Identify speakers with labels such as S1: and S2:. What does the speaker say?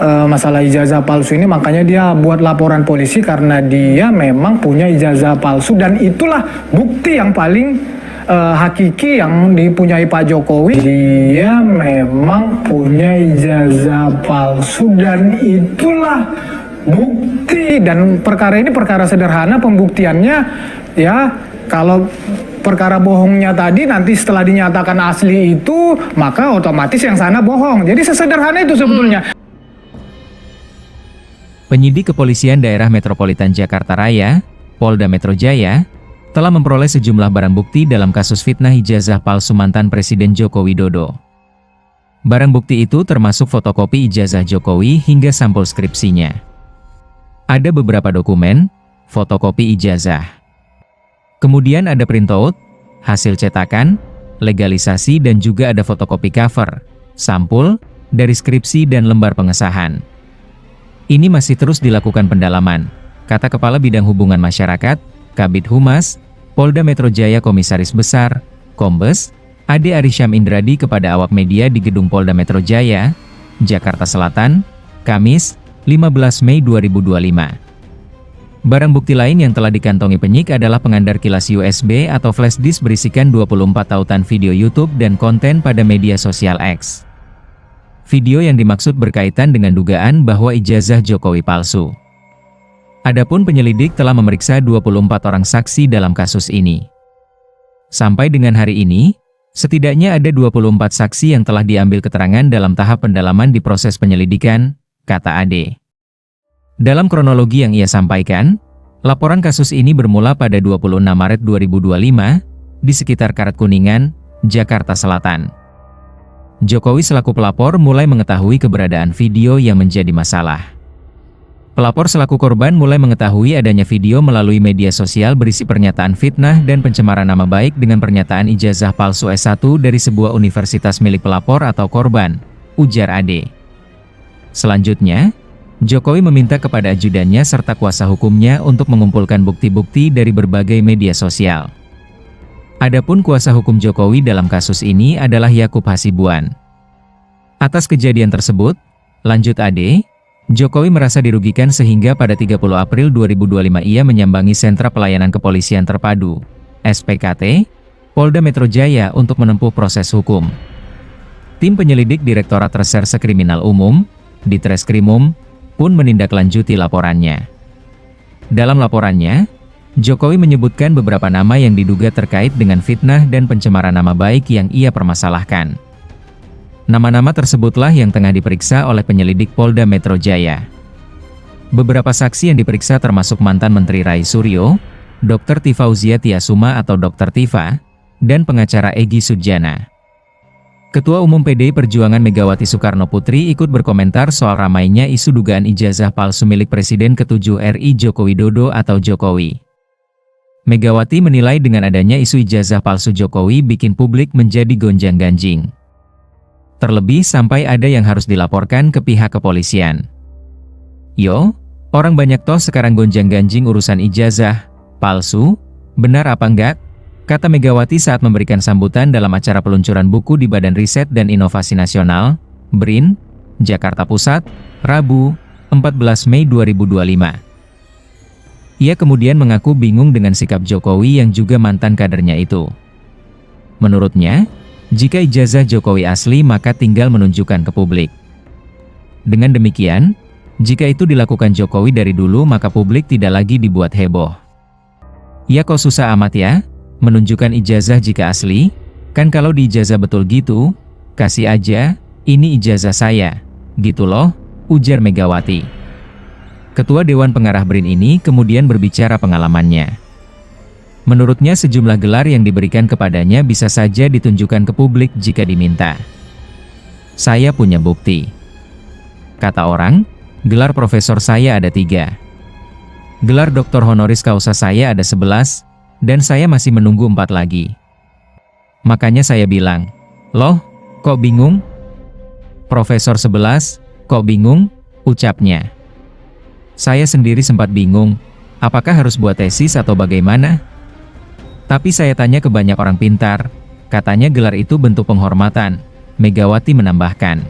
S1: masalah ijazah palsu ini, makanya dia buat laporan polisi karena dia memang punya ijazah palsu, dan itulah bukti yang paling hakiki yang dipunyai Pak Jokowi. Dia memang punya ijazah palsu dan itulah bukti, dan perkara ini perkara sederhana pembuktiannya ya. Kalau perkara bohongnya tadi nanti setelah dinyatakan asli itu, maka otomatis yang sana bohong. Jadi sesederhana itu sebetulnya.
S2: Penyidik Kepolisian Daerah Metropolitan Jakarta Raya, Polda Metro Jaya, telah memperoleh sejumlah barang bukti dalam kasus fitnah ijazah palsu mantan Presiden Joko Widodo. Barang bukti itu termasuk fotokopi ijazah Jokowi hingga sampul skripsinya. Ada beberapa dokumen, fotokopi ijazah. Kemudian ada printout, hasil cetakan, legalisasi, dan juga ada fotokopi cover, sampul, dari skripsi dan lembar pengesahan. Ini masih terus dilakukan pendalaman, kata Kepala Bidang Hubungan Masyarakat, Kabid Humas, Polda Metro Jaya Komisaris Besar, Kombes, Ade Arysyam Indradi kepada awak media di Gedung Polda Metro Jaya, Jakarta Selatan, Kamis, 15 Mei 2025. Barang bukti lain yang telah dikantongi penyidik adalah pengandar kilas USB atau flash disk berisikan 24 tautan video YouTube dan konten pada media sosial X. Video yang dimaksud berkaitan dengan dugaan bahwa ijazah Jokowi palsu. Adapun penyelidik telah memeriksa 24 orang saksi dalam kasus ini. Sampai dengan hari ini, setidaknya ada 24 saksi yang telah diambil keterangan dalam tahap pendalaman di proses penyelidikan, kata Ade. Dalam kronologi yang ia sampaikan, laporan kasus ini bermula pada 26 Maret 2025, di sekitar Karet Kuningan, Jakarta Selatan. Jokowi selaku pelapor mulai mengetahui keberadaan video yang menjadi masalah. Pelapor selaku korban mulai mengetahui adanya video melalui media sosial berisi pernyataan fitnah dan pencemaran nama baik dengan pernyataan ijazah palsu S1 dari sebuah universitas milik pelapor atau korban, ujar Ade. Selanjutnya, Jokowi meminta kepada ajudannya serta kuasa hukumnya untuk mengumpulkan bukti-bukti dari berbagai media sosial. Adapun kuasa hukum Jokowi dalam kasus ini adalah Yakub Hasibuan. Atas kejadian tersebut, lanjut Ade, Jokowi merasa dirugikan sehingga pada 30 April 2025 ia menyambangi Sentra Pelayanan Kepolisian Terpadu, SPKT, Polda Metro Jaya untuk menempuh proses hukum. Tim penyelidik Direktorat Reserse Kriminal Umum, Ditreskrimum, pun menindaklanjuti laporannya. Dalam laporannya, Jokowi menyebutkan beberapa nama yang diduga terkait dengan fitnah dan pencemaran nama baik yang ia permasalahkan. Nama-nama tersebutlah yang tengah diperiksa oleh penyelidik Polda Metro Jaya. Beberapa saksi yang diperiksa termasuk mantan Menteri Rai Suryo, Dr. Tifauzia Tiasuma atau Dr. Tifa, dan pengacara Egy Sujana. Ketua Umum PDI Perjuangan Megawati Soekarno Putri ikut berkomentar soal ramainya isu dugaan ijazah palsu milik Presiden ke-7 RI Joko Widodo atau Jokowi. Megawati menilai dengan adanya isu ijazah palsu Jokowi bikin publik menjadi gonjang-ganjing. Terlebih sampai ada yang harus dilaporkan ke pihak kepolisian. Yo, orang banyak toh sekarang gonjang-ganjing urusan ijazah palsu, benar apa enggak? Kata Megawati saat memberikan sambutan dalam acara peluncuran buku di Badan Riset dan Inovasi Nasional, BRIN, Jakarta Pusat, Rabu, 14 Mei 2025. Ia kemudian mengaku bingung dengan sikap Jokowi yang juga mantan kadernya itu. Menurutnya, jika ijazah Jokowi asli maka tinggal menunjukkan ke publik. Dengan demikian, jika itu dilakukan Jokowi dari dulu maka publik tidak lagi dibuat heboh. Ya kok susah amat ya? Menunjukkan ijazah jika asli, kan kalau di ijazah betul gitu, kasih aja, ini ijazah saya, gitu loh, ujar Megawati. Ketua Dewan Pengarah BRIN ini kemudian berbicara pengalamannya. Menurutnya sejumlah gelar yang diberikan kepadanya bisa saja ditunjukkan ke publik jika diminta. Saya punya bukti. Kata orang, gelar profesor saya ada 3. Gelar doktor honoris causa saya ada 11, dan saya masih menunggu 4 lagi. Makanya saya bilang, loh, kok bingung? Profesor 11, kok bingung? Ucapnya. Saya sendiri sempat bingung, apakah harus buat tesis atau bagaimana? Tapi saya tanya ke banyak orang pintar, katanya gelar itu bentuk penghormatan, Megawati menambahkan.